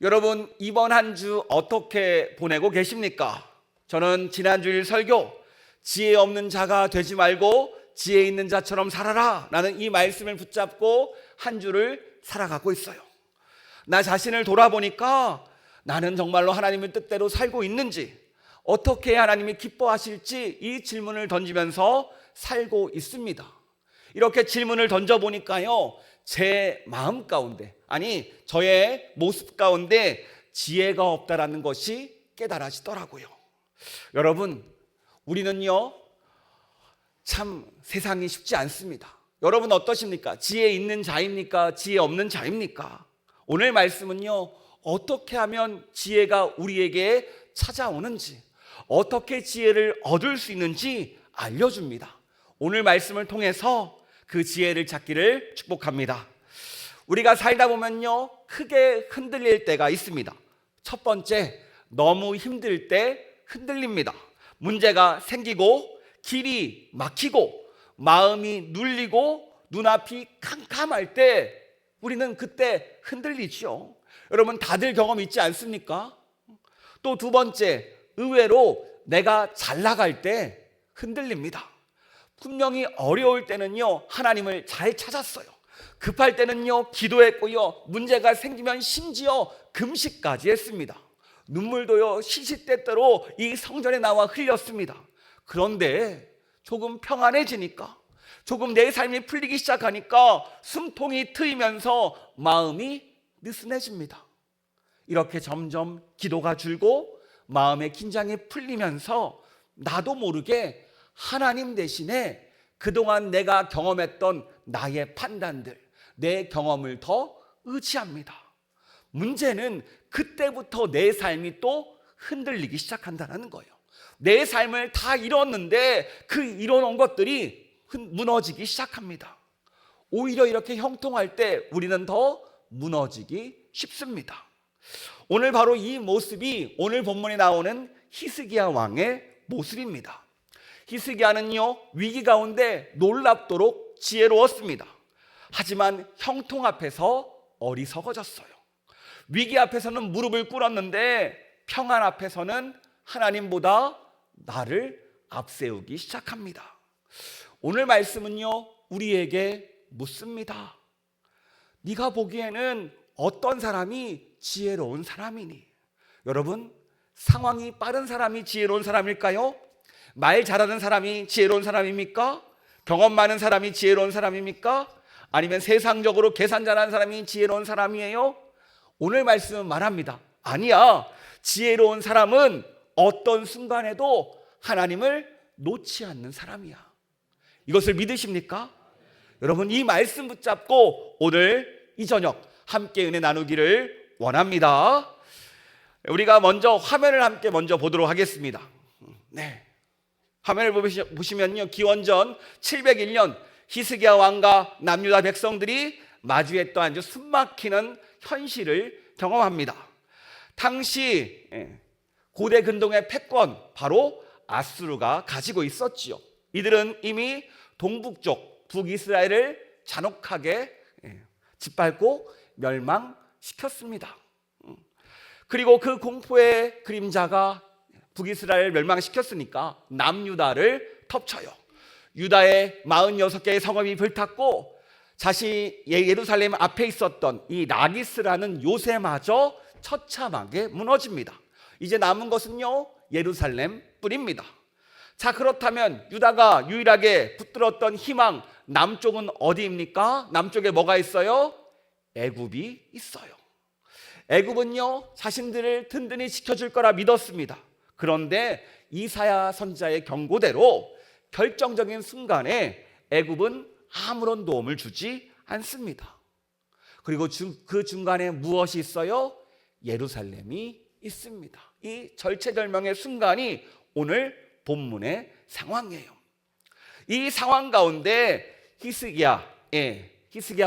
여러분, 이번 한 주 어떻게 보내고 계십니까? 저는 지난주일 설교, 지혜 없는 자가 되지 말고 지혜 있는 자처럼 살아라 라는 이 말씀을 붙잡고 한 주를 살아가고 있어요. 나 자신을 돌아보니까 나는 정말로 하나님의 뜻대로 살고 있는지, 어떻게 하나님이 기뻐하실지 이 질문을 던지면서 살고 있습니다. 이렇게 질문을 던져보니까요, 제 마음 가운데, 아니 저의 모습 가운데 지혜가 없다라는 것이 깨달아지더라고요. 여러분, 우리는요 참 세상이 쉽지 않습니다. 여러분 어떠십니까? 지혜 있는 자입니까? 지혜 없는 자입니까? 오늘 말씀은요, 어떻게 하면 지혜가 우리에게 찾아오는지, 어떻게 지혜를 얻을 수 있는지 알려줍니다. 오늘 말씀을 통해서 그 지혜를 찾기를 축복합니다. 우리가 살다 보면요, 크게 흔들릴 때가 있습니다. 첫 번째, 너무 힘들 때 흔들립니다. 문제가 생기고 길이 막히고 마음이 눌리고 눈앞이 캄캄할 때 우리는 그때 흔들리죠. 여러분, 다들 경험 있지 않습니까? 또 두 번째, 의외로 내가 잘 나갈 때 흔들립니다. 분명히 어려울 때는요, 하나님을 잘 찾았어요. 급할 때는요, 기도했고요, 문제가 생기면 심지어 금식까지 했습니다. 눈물도요, 시시때때로 이 성전에 나와 흘렸습니다. 그런데 조금 평안해지니까, 조금 내 삶이 풀리기 시작하니까 숨통이 트이면서 마음이 느슨해집니다. 이렇게 점점 기도가 줄고 마음의 긴장이 풀리면서 나도 모르게 하나님 대신에 그동안 내가 경험했던 나의 판단들, 내 경험을 더 의지합니다. 문제는 그때부터 내 삶이 또 흔들리기 시작한다는 거예요. 내 삶을 다 이뤘는데 그 이뤄놓은 것들이 무너지기 시작합니다. 오히려 이렇게 형통할 때 우리는 더 무너지기 쉽습니다. 오늘 바로 이 모습이 오늘 본문에 나오는 히스기야 왕의 모습입니다. 히스기야는요, 위기 가운데 놀랍도록 지혜로웠습니다. 하지만 형통 앞에서 어리석어졌어요. 위기 앞에서는 무릎을 꿇었는데 평안 앞에서는 하나님보다 나를 앞세우기 시작합니다. 오늘 말씀은요, 우리에게 묻습니다. 네가 보기에는 어떤 사람이 지혜로운 사람이니? 여러분, 상황이 빠른 사람이 지혜로운 사람일까요? 말 잘하는 사람이 지혜로운 사람입니까? 경험 많은 사람이 지혜로운 사람입니까? 아니면 세상적으로 계산 잘하는 사람이 지혜로운 사람이에요? 오늘 말씀은 말합니다. 아니야. 지혜로운 사람은 어떤 순간에도 하나님을 놓지 않는 사람이야. 이것을 믿으십니까? 여러분, 이 말씀 붙잡고 오늘 이 저녁 함께 은혜 나누기를 원합니다. 우리가 먼저 화면을 함께 먼저 보도록 하겠습니다. 네, 화면을 보시면요, 기원전 701년 히스기야 왕과 남유다 백성들이 마주했던 아주 숨막히는 현실을 경험합니다. 당시 고대 근동의 패권, 바로 아수르가 가지고 있었지요. 이들은 이미 동북쪽 북이스라엘을 잔혹하게 짓밟고 멸망시켰습니다. 그리고 그 공포의 그림자가 북이스라엘을 멸망시켰으니까 남유다를 덮쳐요. 유다의 46개의 성읍이 불탔고 자신이 예루살렘 앞에 있었던 이 라기스라는 요새마저 처참하게 무너집니다. 이제 남은 것은요, 예루살렘 뿐입니다. 자, 그렇다면 유다가 유일하게 붙들었던 희망, 남쪽은 어디입니까? 남쪽에 뭐가 있어요? 애굽이 있어요. 애굽은요, 자신들을 든든히 지켜줄 거라 믿었습니다. 그런데 이사야 선지자의 경고대로 결정적인 순간에 애굽은 아무런 도움을 주지 않습니다. 그리고 그 중간에 무엇이 있어요? 예루살렘이 있습니다. 이 절체절명의 순간이 오늘 본문의 상황이에요. 이 상황 가운데 히스기야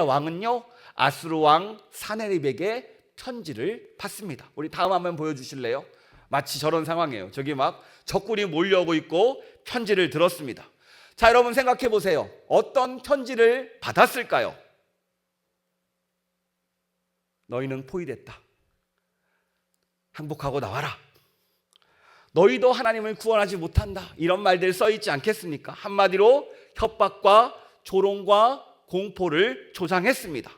왕은요, 아수르 왕 사네립에게 편지를 받습니다. 우리 다음 한번 보여주실래요? 마치 저런 상황이에요. 저기 막 적군이 몰려오고 있고 편지를 들었습니다. 자, 여러분 생각해 보세요. 어떤 편지를 받았을까요? 너희는 포위됐다. 항복하고 나와라. 너희도 하나님을 구원하지 못한다. 이런 말들 써 있지 않겠습니까? 한마디로 협박과 조롱과 공포를 조장했습니다.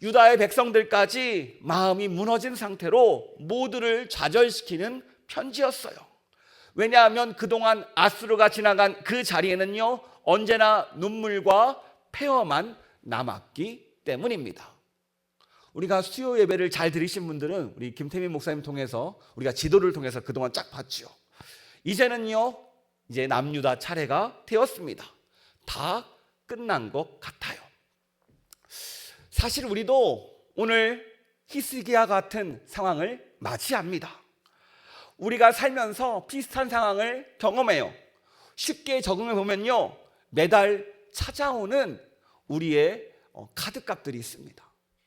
유다의 백성들까지 마음이 무너진 상태로 모두를 좌절시키는 편지였어요. 왜냐하면 그동안 아수르가 지나간 그 자리에는요, 언제나 눈물과 폐허만 남았기 때문입니다. 우리가 수요 예배를 잘 들으신 분들은 우리 김태민 목사님 통해서 우리가 지도를 통해서 그동안 쫙 봤죠. 이제는요, 이제 남유다 차례가 되었습니다. 다 끝난 것 같아요. 사실 우리도 오늘 히스기야 같은 상황을 맞이합니다. 우리가 살면서 비슷한 상황을 경험해요. 쉽게 적응해 보면요, 매달 찾아오는 우리의 카드값들이 있습니다.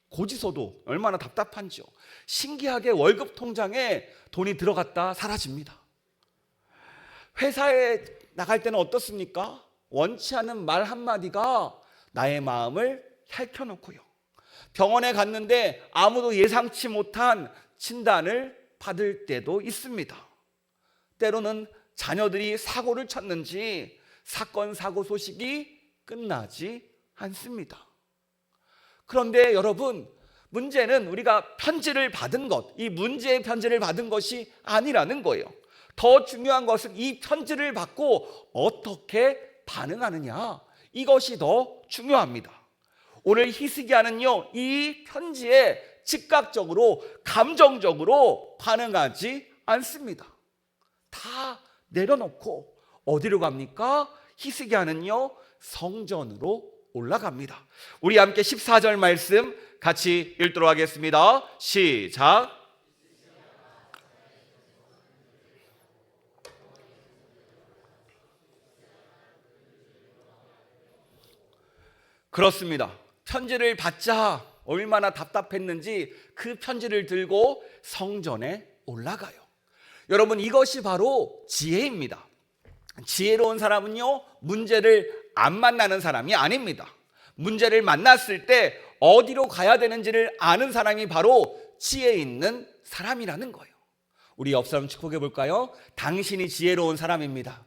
고지서도 얼마나 답답한지요. 신기하게 월급 통장에 돈이 들어갔다 사라집니다. 회사에 나갈 때는 어떻습니까? 원치 않은 말 한마디가 나의 마음을 핥혀놓고요. 병원에 갔는데 아무도 예상치 못한 진단을 받을 때도 있습니다. 때로는 자녀들이 사고를 쳤는지 사건 사고 소식이 끝나지 않습니다. 그런데 여러분, 문제는 우리가 편지를 받은 것, 이 문제의 편지를 받은 것이 아니라는 거예요. 더 중요한 것은 이 편지를 받고 어떻게 반응하느냐, 이것이 더 중요합니다. 오늘 히스기야는요, 이 편지에 즉각적으로 감정적으로 반응하지 않습니다. 다 내려놓고 어디로 갑니까? 히스기야는요, 성전으로 올라갑니다. 우리 함께 14절 말씀 같이 읽도록 하겠습니다. 시작. 그렇습니다. 편지를 받자 얼마나 답답했는지 그 편지를 들고 성전에 올라가요. 여러분, 이것이 바로 지혜입니다. 지혜로운 사람은요, 문제를 안 만나는 사람이 아닙니다. 문제를 만났을 때 어디로 가야 되는지를 아는 사람이 바로 지혜 있는 사람이라는 거예요. 우리 옆 사람 축복해 볼까요? 당신이 지혜로운 사람입니다.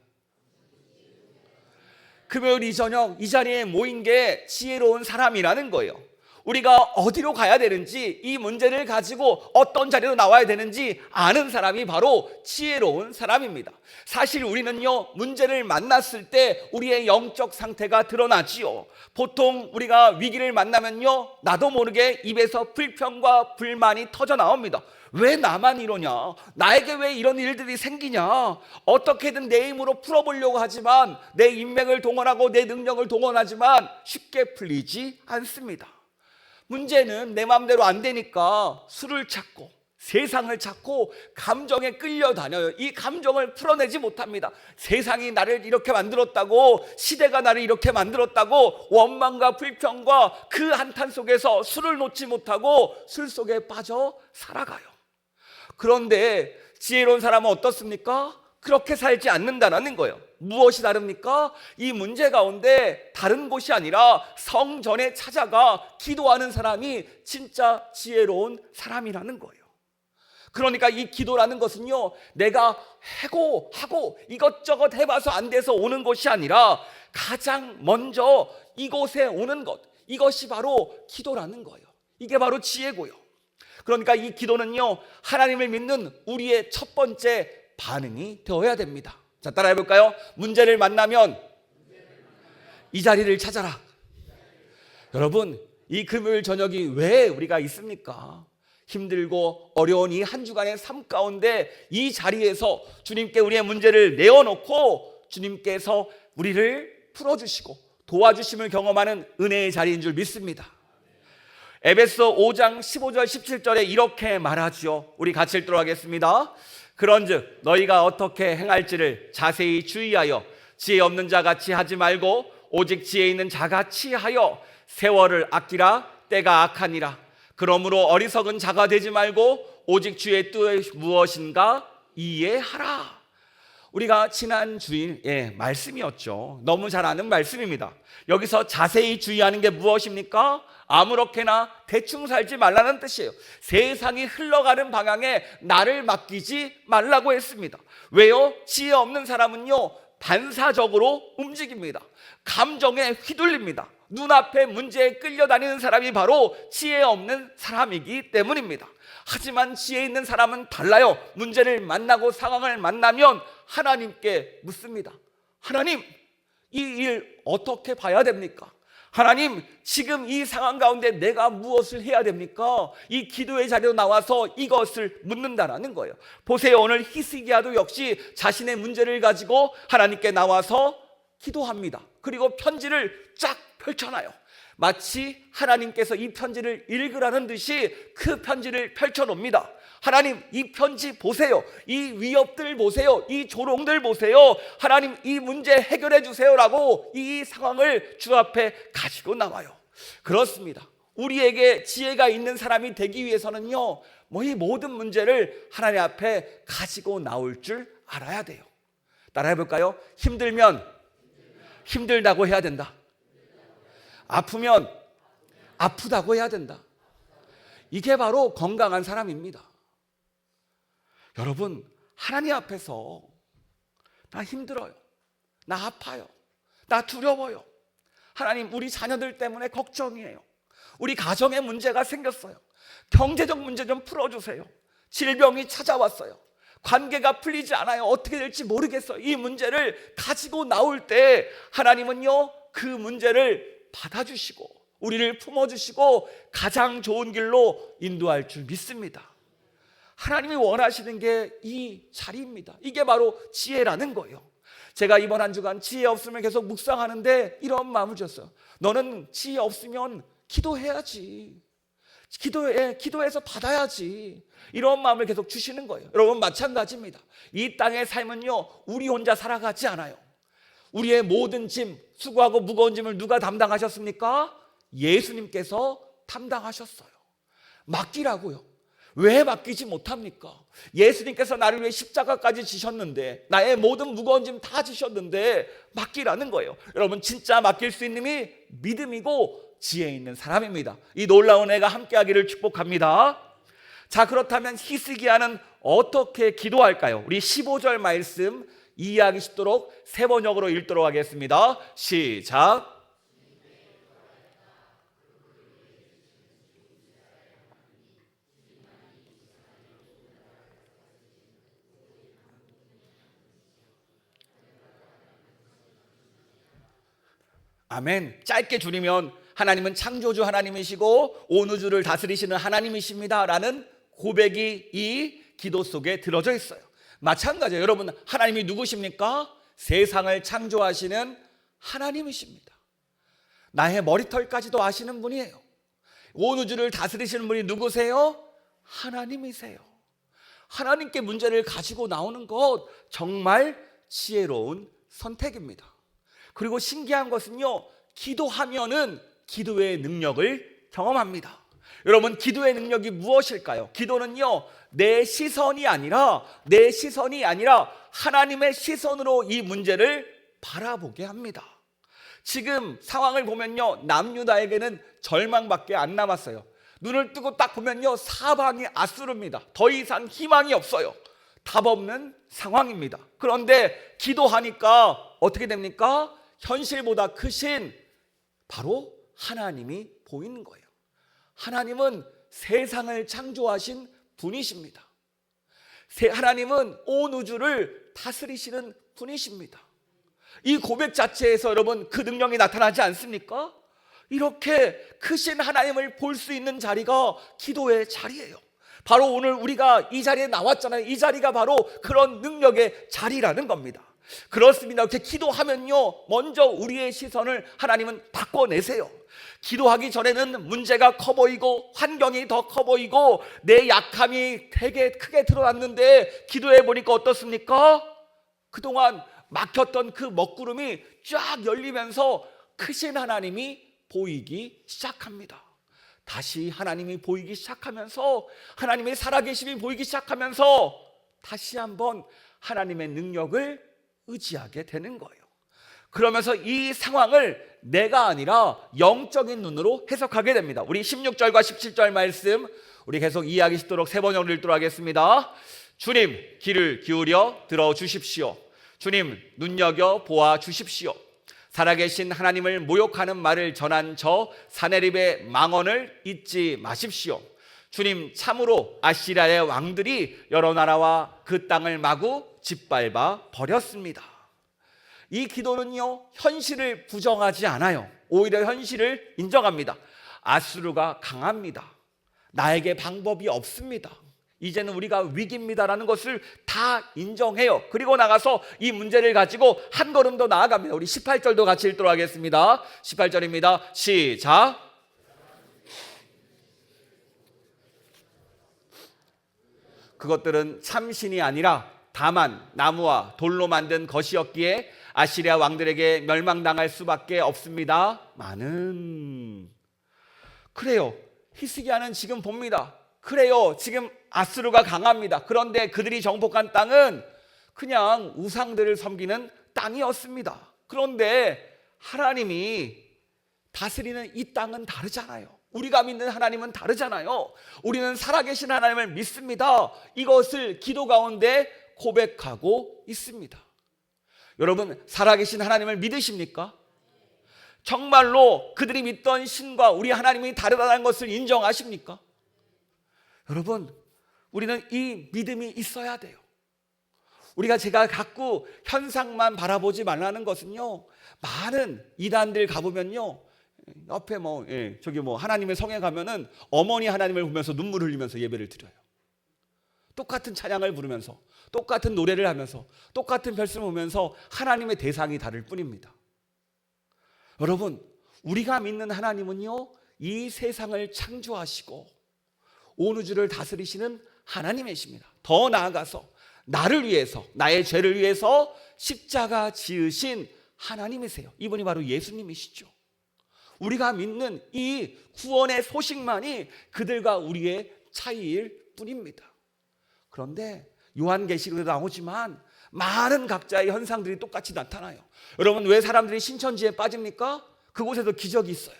금요일 이 저녁 이 자리에 모인 게 지혜로운 사람이라는 거예요. 우리가 어디로 가야 되는지, 이 문제를 가지고 어떤 자리로 나와야 되는지 아는 사람이 바로 지혜로운 사람입니다. 사실 우리는요, 문제를 만났을 때 우리의 영적 상태가 드러나지요. 보통 우리가 위기를 만나면요, 나도 모르게 입에서 불평과 불만이 터져 나옵니다. 왜 나만 이러냐? 나에게 왜 이런 일들이 생기냐? 어떻게든 내 힘으로 풀어보려고 하지만, 내 인맥을 동원하고 내 능력을 동원하지만 쉽게 풀리지 않습니다. 문제는 내 마음대로 안 되니까 술을 찾고 세상을 찾고 감정에 끌려다녀요. 이 감정을 풀어내지 못합니다. 세상이 나를 이렇게 만들었다고, 시대가 나를 이렇게 만들었다고 원망과 불평과 그 한탄 속에서 술을 놓지 못하고 술 속에 빠져 살아가요. 그런데 지혜로운 사람은 어떻습니까? 그렇게 살지 않는다는 거예요. 무엇이 다릅니까? 이 문제 가운데 다른 곳이 아니라 성전에 찾아가 기도하는 사람이 진짜 지혜로운 사람이라는 거예요. 그러니까 이 기도라는 것은요, 내가 하고 이것저것 해봐서 안 돼서 오는 것이 아니라 가장 먼저 이곳에 오는 것, 이것이 바로 기도라는 거예요. 이게 바로 지혜고요. 그러니까 이 기도는요, 하나님을 믿는 우리의 첫 번째 반응이 되어야 됩니다. 자, 따라해 볼까요? 문제를 만나면 이 자리를 찾아라. 여러분, 이 금요일 저녁이 왜 우리가 있습니까? 힘들고 어려운 이 한 주간의 삶 가운데 이 자리에서 주님께 우리의 문제를 내어놓고 주님께서 우리를 풀어주시고 도와주심을 경험하는 은혜의 자리인 줄 믿습니다. 에베소 5장 15절 17절에 이렇게 말하죠. 우리 같이 읽도록 하겠습니다. 그런즉 너희가 어떻게 행할지를 자세히 주의하여 지혜 없는 자같이 하지 말고 오직 지혜 있는 자같이 하여 세월을 아끼라. 때가 악하니라. 그러므로 어리석은 자가 되지 말고 오직 주의 뜻이 무엇인가 이해하라. 우리가 지난 주일 말씀이었죠. 너무 잘 아는 말씀입니다. 여기서 자세히 주의하는 게 무엇입니까? 아무렇게나 대충 살지 말라는 뜻이에요. 세상이 흘러가는 방향에 나를 맡기지 말라고 했습니다. 왜요? 지혜 없는 사람은요, 반사적으로 움직입니다. 감정에 휘둘립니다. 눈앞의 문제에 끌려다니는 사람이 바로 지혜 없는 사람이기 때문입니다. 하지만 지혜 있는 사람은 달라요. 문제를 만나고 상황을 만나면 하나님께 묻습니다. 하나님, 이 일 어떻게 봐야 됩니까? 하나님, 지금 이 상황 가운데 내가 무엇을 해야 됩니까? 이 기도의 자리로 나와서 이것을 묻는다라는 거예요. 보세요, 오늘 히스기야도 역시 자신의 문제를 가지고 하나님께 나와서 기도합니다. 그리고 편지를 쫙 펼쳐놔요. 마치 하나님께서 이 편지를 읽으라는 듯이 그 편지를 펼쳐놓습니다. 하나님, 이 편지 보세요. 이 위협들 보세요. 이 조롱들 보세요. 하나님, 이 문제 해결해 주세요라고 이 상황을 주 앞에 가지고 나와요. 그렇습니다. 우리에게 지혜가 있는 사람이 되기 위해서는요, 이 모든 문제를 하나님 앞에 가지고 나올 줄 알아야 돼요. 따라해 볼까요? 힘들면 힘들다고 해야 된다. 아프면 아프다고 해야 된다. 이게 바로 건강한 사람입니다. 여러분, 하나님 앞에서 나 힘들어요, 나 아파요, 나 두려워요, 하나님 우리 자녀들 때문에 걱정이에요, 우리 가정에 문제가 생겼어요, 경제적 문제 좀 풀어주세요, 질병이 찾아왔어요, 관계가 풀리지 않아요, 어떻게 될지 모르겠어요. 이 문제를 가지고 나올 때 하나님은요, 그 문제를 받아주시고 우리를 품어주시고 가장 좋은 길로 인도할 줄 믿습니다. 하나님이 원하시는 게 이 자리입니다. 이게 바로 지혜라는 거예요. 제가 이번 한 주간 지혜 없으면 계속 묵상하는데 이런 마음을 줬어요. 너는 지혜 없으면 기도해야지, 기도해서 받아야지, 이런 마음을 계속 주시는 거예요. 여러분, 마찬가지입니다. 이 땅의 삶은요, 우리 혼자 살아가지 않아요. 우리의 모든 짐, 수고하고 무거운 짐을 누가 담당하셨습니까? 예수님께서 담당하셨어요. 맡기라고요. 왜 맡기지 못합니까? 예수님께서 나를 위해 십자가까지 지셨는데, 나의 모든 무거운 짐 다 지셨는데 맡기라는 거예요. 여러분, 진짜 맡길 수 있는 힘이 믿음이고 지혜 있는 사람입니다. 이 놀라운 애가 함께하기를 축복합니다. 자, 그렇다면 히스기야는 어떻게 기도할까요? 우리 15절 말씀 이해하기 쉽도록 세 번역으로 읽도록 하겠습니다. 시작. 아멘. 짧게 줄이면 하나님은 창조주 하나님이시고 온 우주를 다스리시는 하나님이십니다 라는 고백이 이 기도 속에 들어져 있어요. 마찬가지예요. 여러분, 하나님이 누구십니까? 세상을 창조하시는 하나님이십니다. 나의 머리털까지도 아시는 분이에요. 온 우주를 다스리시는 분이 누구세요? 하나님이세요. 하나님께 문제를 가지고 나오는 것 정말 지혜로운 선택입니다. 그리고 신기한 것은요, 기도하면은 기도의 능력을 경험합니다. 여러분, 기도의 능력이 무엇일까요? 기도는요, 내 시선이 아니라 하나님의 시선으로 이 문제를 바라보게 합니다. 지금 상황을 보면요, 남유다에게는 절망밖에 안 남았어요. 눈을 뜨고 딱 보면요, 사방이 앗수릅니다. 더 이상 희망이 없어요. 답 없는 상황입니다. 그런데 기도하니까 어떻게 됩니까? 현실보다 크신 바로 하나님이 보이는 거예요. 하나님은 세상을 창조하신 분이십니다. 하나님은 온 우주를 다스리시는 분이십니다. 이 고백 자체에서 여러분, 그 능력이 나타나지 않습니까? 이렇게 크신 하나님을 볼 수 있는 자리가 기도의 자리예요. 바로 오늘 우리가 이 자리에 나왔잖아요. 이 자리가 바로 그런 능력의 자리라는 겁니다. 그렇습니다. 이렇게 기도하면요, 먼저 우리의 시선을 하나님은 바꿔내세요. 기도하기 전에는 문제가 커 보이고 환경이 더 커 보이고 내 약함이 되게 크게 드러났는데 기도해 보니까 어떻습니까? 그동안 막혔던 그 먹구름이 쫙 열리면서 크신 하나님이 보이기 시작합니다. 다시 하나님이 보이기 시작하면서, 하나님의 살아계심이 보이기 시작하면서 다시 한번 하나님의 능력을 의지하게 되는 거예요. 그러면서 이 상황을 내가 아니라 영적인 눈으로 해석하게 됩니다. 우리 16절과 17절 말씀 우리 계속 이해하기 쉽도록 세 번역을 읽도록 하겠습니다. 주님 귀를 기울여 들어주십시오. 주님 눈여겨 보아 주십시오. 살아계신 하나님을 모욕하는 말을 전한 저 사네립의 망언을 잊지 마십시오. 주님 참으로 아시리아의 왕들이 여러 나라와 그 땅을 마구 짓밟아 버렸습니다. 이 기도는요, 현실을 부정하지 않아요. 오히려 현실을 인정합니다. 아수르가 강합니다. 나에게 방법이 없습니다. 이제는 우리가 위기입니다라는 것을 다 인정해요. 그리고 나가서 이 문제를 가지고 한 걸음 더 나아갑니다. 우리 18절도 같이 읽도록 하겠습니다. 18절입니다. 시작. 그것들은 참신이 아니라 다만 나무와 돌로 만든 것이었기에 아시리아 왕들에게 멸망당할 수밖에 없습니다. 그래요. 히스기야는 지금 봅니다. 그래요. 지금 아수르가 강합니다. 그런데 그들이 정복한 땅은 그냥 우상들을 섬기는 땅이었습니다. 그런데 하나님이 다스리는 이 땅은 다르잖아요. 우리가 믿는 하나님은 다르잖아요. 우리는 살아계신 하나님을 믿습니다. 이것을 기도 가운데 고백하고 있습니다. 여러분, 살아계신 하나님을 믿으십니까? 정말로 그들이 믿던 신과 우리 하나님이 다르다는 것을 인정하십니까? 여러분, 우리는 이 믿음이 있어야 돼요. 제가 자꾸 현상만 바라보지 말라는 것은요, 많은 이단들 가보면요, 옆에 하나님의 성에 가면은 어머니 하나님을 보면서 눈물 흘리면서 예배를 드려요. 똑같은 찬양을 부르면서, 똑같은 노래를 하면서, 똑같은 별씀을 보면서 하나님의 대상이 다를 뿐입니다. 여러분, 우리가 믿는 하나님은요, 이 세상을 창조하시고 온 우주를 다스리시는 하나님이십니다. 더 나아가서 나를 위해서, 나의 죄를 위해서 십자가 지으신 하나님이세요. 이분이 바로 예수님이시죠. 우리가 믿는 이 구원의 소식만이 그들과 우리의 차이일 뿐입니다. 그런데 요한계시록에도 나오지만 많은 각자의 현상들이 똑같이 나타나요. 여러분, 왜 사람들이 신천지에 빠집니까? 그곳에도 기적이 있어요.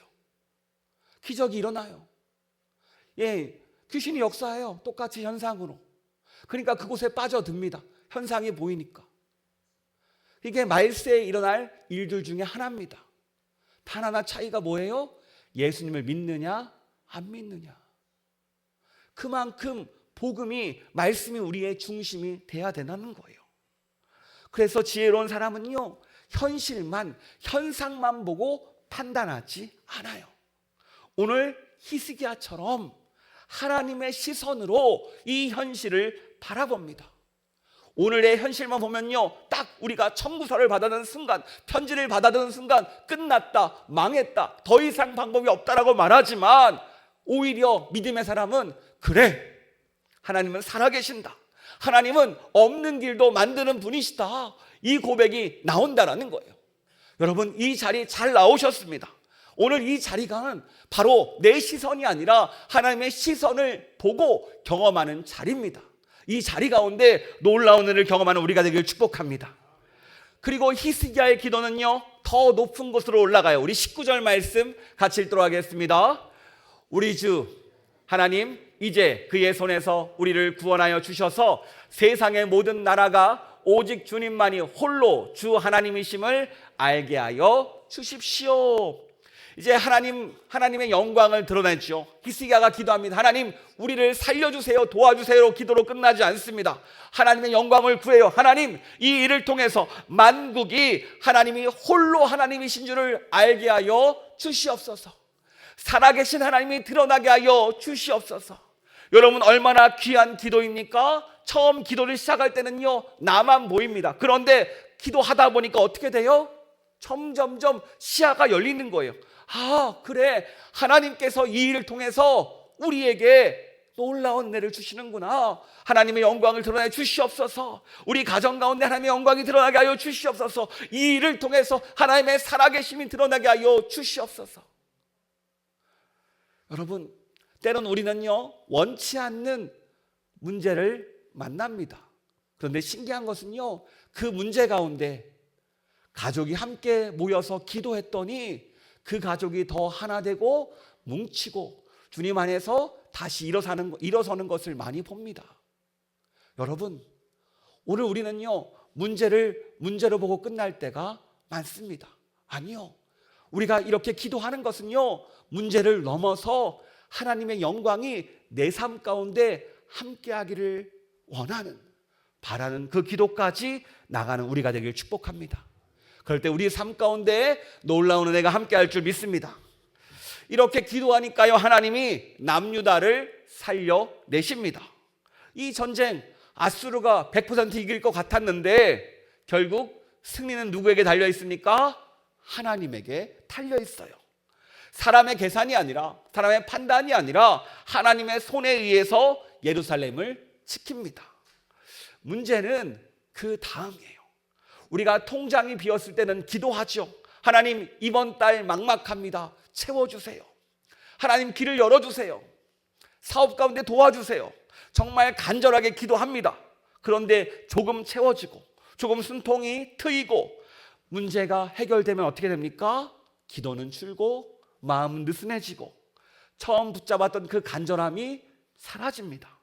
기적이 일어나요. 귀신이 역사해요. 똑같이 현상으로. 그러니까 그곳에 빠져듭니다. 현상이 보이니까. 이게 말세에 일어날 일들 중에 하나입니다. 단 하나 차이가 뭐예요? 예수님을 믿느냐 안 믿느냐. 그만큼 복음이, 말씀이 우리의 중심이 돼야 되는 거예요. 그래서 지혜로운 사람은요, 현실만, 현상만 보고 판단하지 않아요. 오늘 히스기야처럼 하나님의 시선으로 이 현실을 바라봅니다. 오늘의 현실만 보면요, 딱 우리가 청구서를 받아든 순간, 편지를 받아든 순간 끝났다, 망했다, 더 이상 방법이 없다라고 말하지만, 오히려 믿음의 사람은 그래, 하나님은 살아계신다, 하나님은 없는 길도 만드는 분이시다, 이 고백이 나온다라는 거예요. 여러분, 이 자리 잘 나오셨습니다. 오늘 이 자리가 바로 내 시선이 아니라 하나님의 시선을 보고 경험하는 자리입니다. 이 자리 가운데 놀라운 은혜를 경험하는 우리가 되기를 축복합니다. 그리고 히스기야의 기도는요, 더 높은 곳으로 올라가요. 우리 19절 말씀 같이 읽도록 하겠습니다. 우리 주 하나님, 이제 그의 손에서 우리를 구원하여 주셔서 세상의 모든 나라가 오직 주님만이 홀로 주 하나님이심을 알게 하여 주십시오. 이제 하나님의 영광을 드러냈죠. 히스기야가 기도합니다. 하나님, 우리를 살려주세요, 도와주세요로 기도로 끝나지 않습니다. 하나님의 영광을 구해요. 하나님, 이 일을 통해서 만국이 하나님이 홀로 하나님이신 줄을 알게 하여 주시옵소서. 살아계신 하나님이 드러나게 하여 주시옵소서. 여러분, 얼마나 귀한 기도입니까? 처음 기도를 시작할 때는요, 나만 보입니다. 그런데 기도하다 보니까 어떻게 돼요? 점점점 시야가 열리는 거예요. 그래, 하나님께서 이 일을 통해서 우리에게 놀라운 은혜를 주시는구나. 하나님의 영광을 드러내 주시옵소서. 우리 가정 가운데 하나님의 영광이 드러나게 하여 주시옵소서. 이 일을 통해서 하나님의 살아계심이 드러나게 하여 주시옵소서. 여러분, 때론 우리는요, 원치 않는 문제를 만납니다. 그런데 신기한 것은요, 그 문제 가운데 가족이 함께 모여서 기도했더니 그 가족이 더 하나 되고 뭉치고 주님 안에서 다시 일어서는 것을 많이 봅니다. 여러분, 오늘 우리는요, 문제를 문제로 보고 끝날 때가 많습니다. 아니요. 우리가 이렇게 기도하는 것은요, 문제를 넘어서 하나님의 영광이 내 삶 가운데 함께하기를 원하는, 바라는 그 기도까지 나가는 우리가 되길 축복합니다. 그럴 때 우리 삶 가운데 놀라운 은혜가 함께할 줄 믿습니다. 이렇게 기도하니까요, 하나님이 남유다를 살려내십니다. 이 전쟁 아수르가 100% 이길 것 같았는데 결국 승리는 누구에게 달려 있습니까? 하나님에게 달려 있어요. 사람의 계산이 아니라, 사람의 판단이 아니라 하나님의 손에 의해서 예루살렘을 지킵니다. 문제는 그 다음이에요. 우리가 통장이 비었을 때는 기도하죠. 하나님, 이번 달 막막합니다. 채워주세요. 하나님, 길을 열어주세요. 사업 가운데 도와주세요. 정말 간절하게 기도합니다. 그런데 조금 채워지고 조금 숨통이 트이고 문제가 해결되면 어떻게 됩니까? 기도는 줄고 마음은 느슨해지고 처음 붙잡았던 그 간절함이 사라집니다.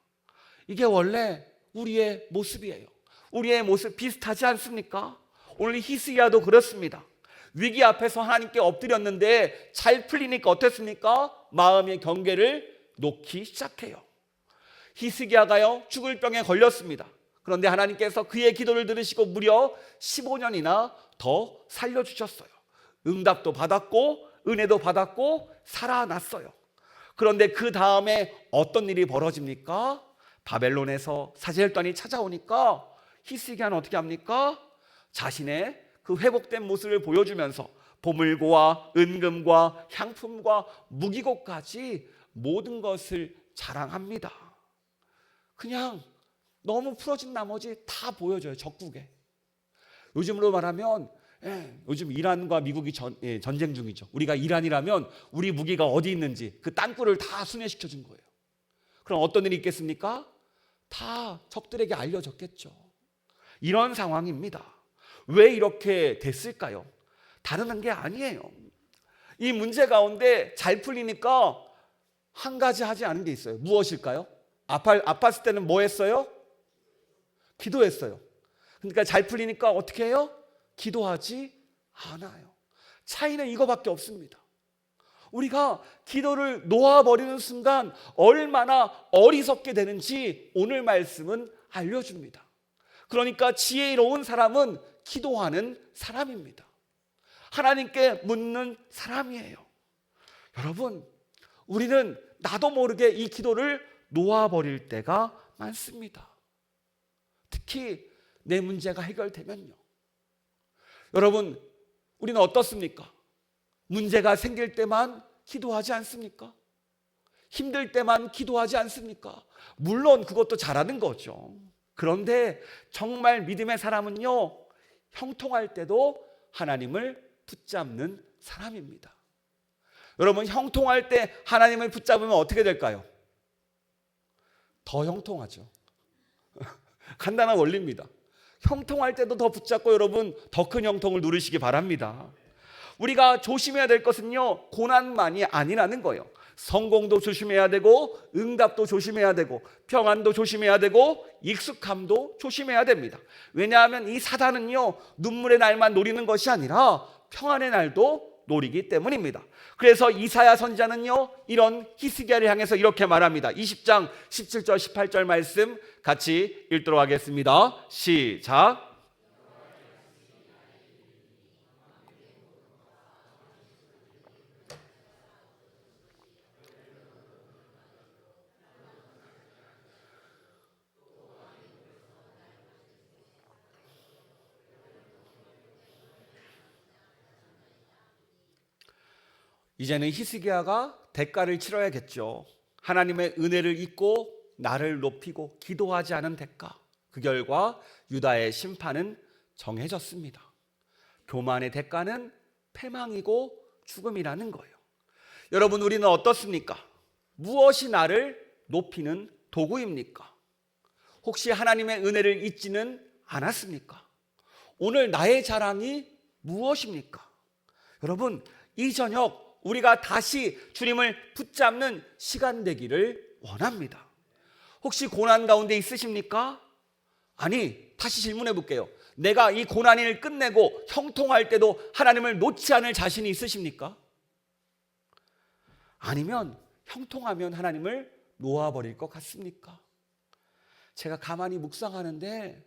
이게 원래 우리의 모습이에요. 우리의 모습 비슷하지 않습니까? 오늘 히스기야도 그렇습니다. 위기 앞에서 하나님께 엎드렸는데 잘 풀리니까 어땠습니까? 마음의 경계를 놓기 시작해요. 히스기야가요, 죽을 병에 걸렸습니다. 그런데 하나님께서 그의 기도를 들으시고 무려 15년이나 더 살려주셨어요. 응답도 받았고 은혜도 받았고 살아났어요. 그런데 그 다음에 어떤 일이 벌어집니까? 바벨론에서 사제혈단이 찾아오니까 히스기야는 어떻게 합니까? 자신의 그 회복된 모습을 보여주면서 보물고와 은금과 향품과 무기고까지 모든 것을 자랑합니다. 그냥 너무 풀어진 나머지 다 보여줘요, 적국에. 요즘으로 말하면 요즘 이란과 미국이 전쟁 중이죠. 우리가 이란이라면 우리 무기가 어디 있는지 그 땅굴을 다 순회시켜 준 거예요. 그럼 어떤 일이 있겠습니까? 다 적들에게 알려졌겠죠. 이런 상황입니다. 왜 이렇게 됐을까요? 다른 게 아니에요. 이 문제 가운데 잘 풀리니까 한 가지 하지 않은 게 있어요. 무엇일까요? 아팠을 때는 뭐 했어요? 기도했어요. 그러니까 잘 풀리니까 어떻게 해요? 기도하지 않아요. 차이는 이거밖에 없습니다. 우리가 기도를 놓아버리는 순간 얼마나 어리석게 되는지 오늘 말씀은 알려줍니다. 그러니까 지혜로운 사람은 기도하는 사람입니다. 하나님께 묻는 사람이에요. 여러분, 우리는 나도 모르게 이 기도를 놓아버릴 때가 많습니다. 특히 내 문제가 해결되면요. 여러분, 우리는 어떻습니까? 문제가 생길 때만 기도하지 않습니까? 힘들 때만 기도하지 않습니까? 물론 그것도 잘하는 거죠. 그런데 정말 믿음의 사람은요, 형통할 때도 하나님을 붙잡는 사람입니다. 여러분, 형통할 때 하나님을 붙잡으면 어떻게 될까요? 더 형통하죠. 간단한 원리입니다. 형통할 때도 더 붙잡고 여러분 더 큰 형통을 누리시기 바랍니다. 우리가 조심해야 될 것은요, 고난만이 아니라는 거예요. 성공도 조심해야 되고 응답도 조심해야 되고 평안도 조심해야 되고 익숙함도 조심해야 됩니다. 왜냐하면 이 사단은요, 눈물의 날만 노리는 것이 아니라 평안의 날도 노리기 때문입니다. 그래서 이사야 선지자는요, 이런 히스기야를 향해서 이렇게 말합니다. 20장 17절 18절 말씀 같이 읽도록 하겠습니다. 시작. 이제는 히스기야가 대가를 치러야겠죠. 하나님의 은혜를 잊고 나를 높이고 기도하지 않은 대가, 그 결과 유다의 심판은 정해졌습니다. 교만의 대가는 패망이고 죽음이라는 거예요. 여러분, 우리는 어떻습니까? 무엇이 나를 높이는 도구입니까? 혹시 하나님의 은혜를 잊지는 않았습니까? 오늘 나의 자랑이 무엇입니까? 여러분, 이 저녁 우리가 다시 주님을 붙잡는 시간 되기를 원합니다. 혹시 고난 가운데 있으십니까? 아니, 다시 질문해 볼게요. 내가 이 고난을 끝내고 형통할 때도 하나님을 놓지 않을 자신이 있으십니까? 아니면 형통하면 하나님을 놓아버릴 것 같습니까? 제가 가만히 묵상하는데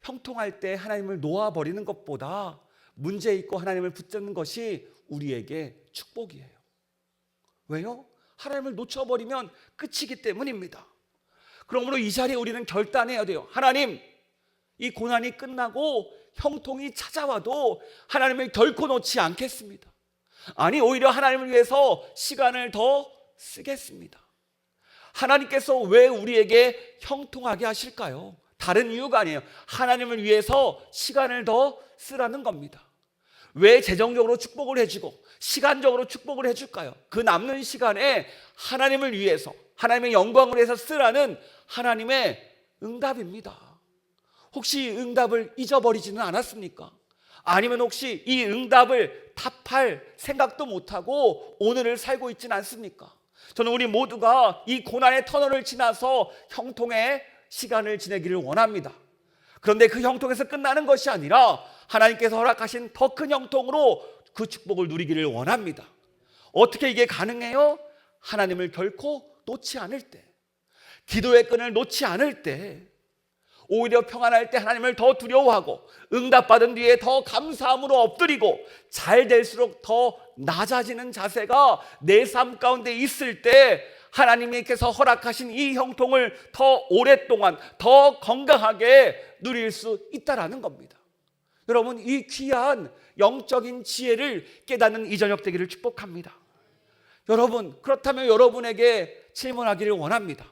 형통할 때 하나님을 놓아버리는 것보다 문제 있고 하나님을 붙잡는 것이 우리에게 축복이에요. 왜요? 하나님을 놓쳐버리면 끝이기 때문입니다. 그러므로 이 자리에 우리는 결단해야 돼요. 하나님, 이 고난이 끝나고 형통이 찾아와도 하나님을 결코 놓지 않겠습니다. 아니, 오히려 하나님을 위해서 시간을 더 쓰겠습니다. 하나님께서 왜 우리에게 형통하게 하실까요? 다른 이유가 아니에요. 하나님을 위해서 시간을 더 쓰라는 겁니다. 왜 재정적으로 축복을 해주고 시간적으로 축복을 해줄까요? 그 남는 시간에 하나님을 위해서, 하나님의 영광을 위해서 쓰라는 하나님의 응답입니다. 혹시 응답을 잊어버리지는 않았습니까? 아니면 혹시 이 응답을 답할 생각도 못하고 오늘을 살고 있지는 않습니까? 저는 우리 모두가 이 고난의 터널을 지나서 형통의 시간을 지내기를 원합니다. 그런데 그 형통에서 끝나는 것이 아니라 하나님께서 허락하신 더 큰 형통으로 그 축복을 누리기를 원합니다. 어떻게 이게 가능해요? 하나님을 결코 놓지 않을 때, 기도의 끈을 놓지 않을 때, 오히려 평안할 때 하나님을 더 두려워하고 응답받은 뒤에 더 감사함으로 엎드리고 잘 될수록 더 낮아지는 자세가 내 삶 가운데 있을 때 하나님께서 허락하신 이 형통을 더 오랫동안 더 건강하게 누릴 수 있다라는 겁니다. 여러분, 이 귀한 영적인 지혜를 깨닫는 이 저녁 되기를 축복합니다. 여러분, 그렇다면 여러분에게 질문하기를 원합니다.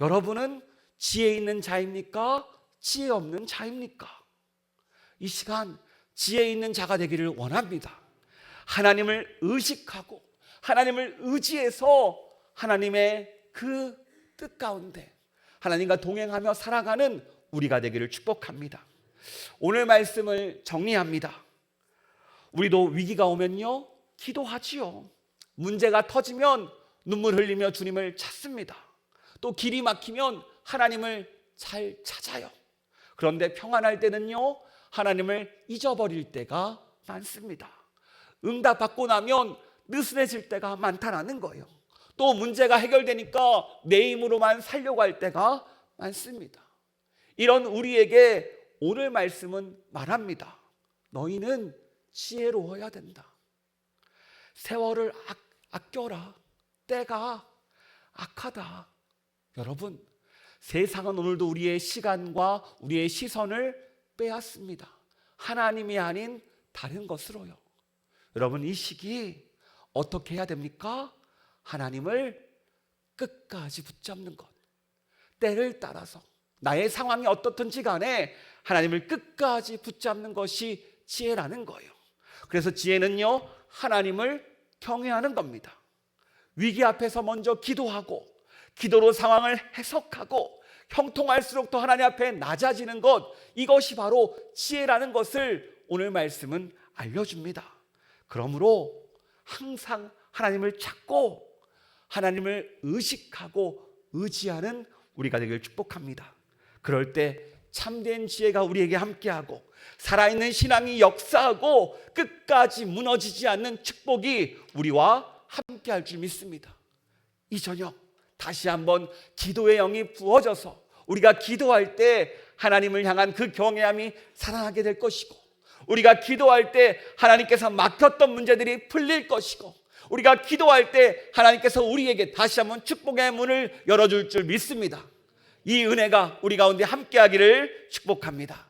여러분은 지혜 있는 자입니까? 지혜 없는 자입니까? 이 시간 지혜 있는 자가 되기를 원합니다. 하나님을 의식하고 하나님을 의지해서 하나님의 그 뜻 가운데 하나님과 동행하며 살아가는 우리가 되기를 축복합니다. 오늘 말씀을 정리합니다. 우리도 위기가 오면요, 기도하지요. 문제가 터지면 눈물 흘리며 주님을 찾습니다. 또 길이 막히면 하나님을 잘 찾아요. 그런데 평안할 때는요, 하나님을 잊어버릴 때가 많습니다. 응답받고 나면 느슨해질 때가 많다라는 거예요. 또 문제가 해결되니까 내 힘으로만 살려고 할 때가 많습니다. 이런 우리에게 오늘 말씀은 말합니다. 너희는 지혜로워야 된다. 세월을 아껴라. 때가 악하다. 여러분, 세상은 오늘도 우리의 시간과 우리의 시선을 빼앗습니다. 하나님이 아닌 다른 것으로요. 여러분, 이 시기 어떻게 해야 됩니까? 하나님을 끝까지 붙잡는 것. 때를 따라서 나의 상황이 어떻든지 간에 하나님을 끝까지 붙잡는 것이 지혜라는 거예요. 그래서 지혜는요, 하나님을 경외하는 겁니다. 위기 앞에서 먼저 기도하고 기도로 상황을 해석하고 형통할수록 더 하나님 앞에 낮아지는 것, 이것이 바로 지혜라는 것을 오늘 말씀은 알려줍니다. 그러므로 항상 하나님을 찾고 하나님을 의식하고 의지하는 우리가 되길 축복합니다. 그럴 때 참된 지혜가 우리에게 함께하고 살아있는 신앙이 역사하고 끝까지 무너지지 않는 축복이 우리와 함께할 줄 믿습니다. 이 저녁 다시 한번 기도의 영이 부어져서 우리가 기도할 때 하나님을 향한 그 경외함이 살아나게 될 것이고, 우리가 기도할 때 하나님께서 막혔던 문제들이 풀릴 것이고, 우리가 기도할 때 하나님께서 우리에게 다시 한번 축복의 문을 열어줄 줄 믿습니다. 이 은혜가 우리 가운데 함께하기를 축복합니다.